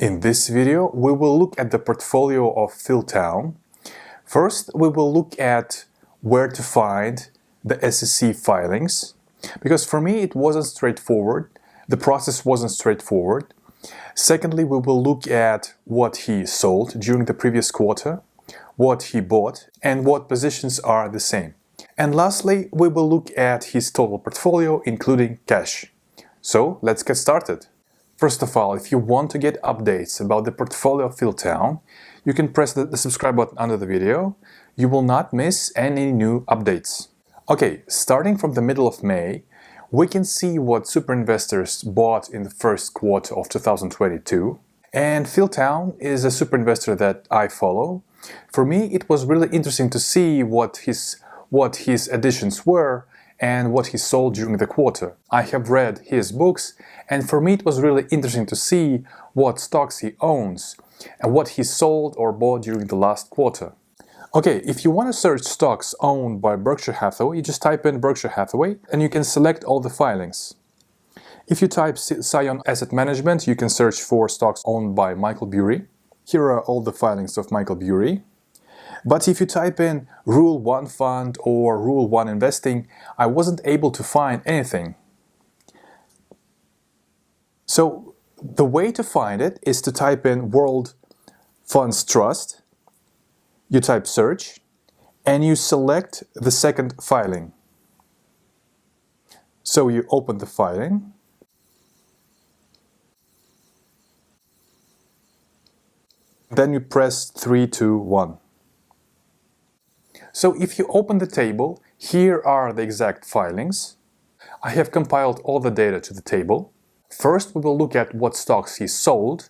In this video, we will look at the portfolio of Philtown. First, we will look at where to find the SEC filings, because for me it wasn't straightforward. The process wasn't straightforward. Secondly, we will look at what he sold during the previous quarter, what he bought, and what positions are the same. And lastly, we will look at his total portfolio, including cash. So let's get started. First of all, if you want to get updates about the portfolio of Philtown, you can press the subscribe button under the video. You will not miss any new updates. Okay, starting from the middle of May, we can see what super investors bought in the first quarter of 2022. And Philtown is a super investor that I follow. For me, it was really interesting to see what his additions were and what he sold during the quarter. I have read his books, and for me it was really interesting to see what stocks he owns and what he sold or bought during the last quarter. Okay, if you want to search stocks owned by Berkshire Hathaway, you just type in Berkshire Hathaway and you can select all the filings. If you type Scion Asset Management, you can search for stocks owned by Michael Burry. Here are all the filings of Michael Burry. But if you type in Rule 1 Fund or Rule 1 Investing, I wasn't able to find anything. So the way to find it is to type in World Funds Trust, you type search, and you select the second filing. So you open the filing, then you press 3, 2, 1. So if you open the table, here are the exact filings. I have compiled all the data to the table. First, we will look at what stocks he sold,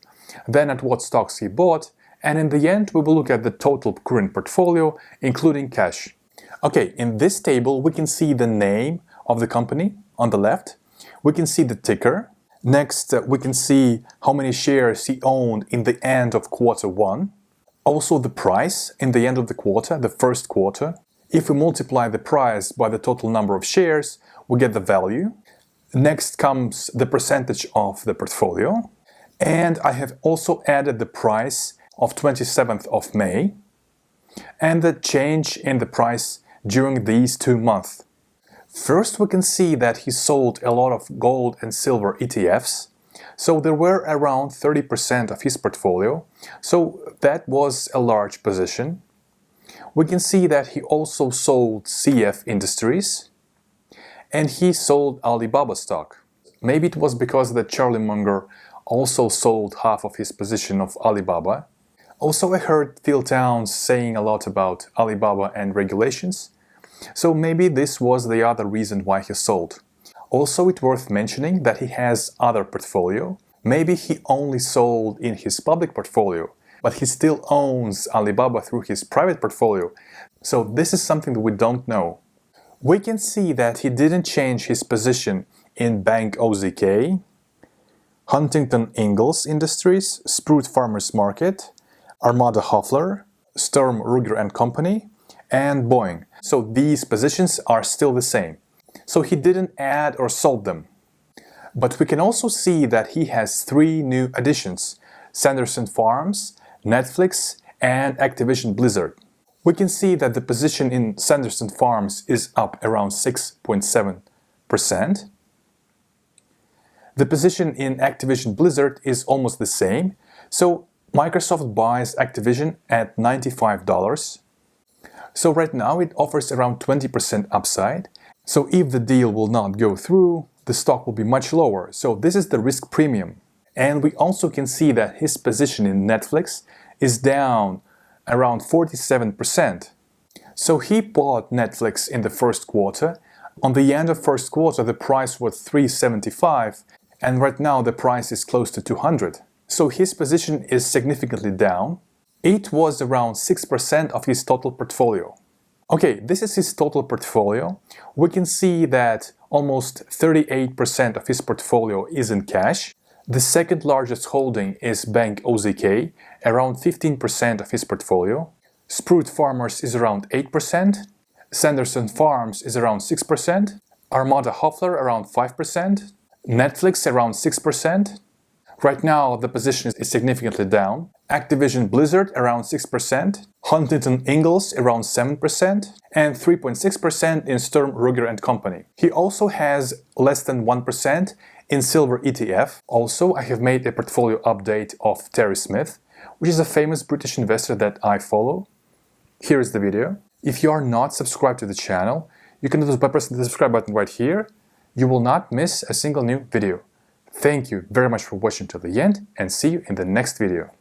then at what stocks he bought, and in the end, we will look at the total current portfolio, including cash. Okay, in this table, we can see the name of the company on the left. We can see the ticker. Next, we can see how many shares he owned in the end of quarter one. Also the price in the end of the quarter, the first quarter. If we multiply the price by the total number of shares, we get the value. Next comes the percentage of the portfolio. And I have also added the price of 27th of May and the change in the price during these 2 months. First, we can see that he sold a lot of gold and silver ETFs. So there were around 30% of his portfolio, so that was a large position. We can see that he also sold CF Industries, and he sold Alibaba stock. Maybe it was because that Charlie Munger also sold half of his position of Alibaba. Also, I heard Philtown saying a lot about Alibaba and regulations, so maybe this was the other reason why he sold. Also, it's worth mentioning that he has other portfolio. Maybe he only sold in his public portfolio, but he still owns Alibaba through his private portfolio. So this is something that we don't know. We can see that he didn't change his position in Bank OZK, Huntington Ingalls Industries, Sprout Farmers Market, Armada Hoffler, Sturm Ruger and Company, and Boeing. So these positions are still the same. So he didn't add or sold them. But we can also see that he has 3 new additions: Sanderson Farms, Netflix, and Activision Blizzard. We can see that the position in Sanderson Farms is up around 6.7%. The position in Activision Blizzard is almost the same. So Microsoft buys Activision at $95. So right now it offers around 20% upside. So if the deal will not go through, the stock will be much lower. So this is the risk premium. And we also can see that his position in Netflix is down around 47%. So he bought Netflix in the first quarter. On the end of first quarter, the price was $375, and right now the price is close to $200. So his position is significantly down. It was around 6% of his total portfolio. Okay, this is his total portfolio. We can see that almost 38% of his portfolio is in cash. The second largest holding is Bank OZK, around 15% of his portfolio. Sprout Farmers is around 8%. Sanderson Farms is around 6%. Armada Hoffler around 5%. Netflix around 6%. Right now, the position is significantly down. Activision Blizzard around 6%, Huntington Ingalls around 7%, and 3.6% in Sturm Ruger & Company. He also has less than 1% in Silver ETF. Also, I have made a portfolio update of Terry Smith, which is a famous British investor that I follow. Here is the video. If you are not subscribed to the channel, you can do this by pressing the subscribe button right here. You will not miss a single new video. Thank you very much for watching to the end, and see you in the next video.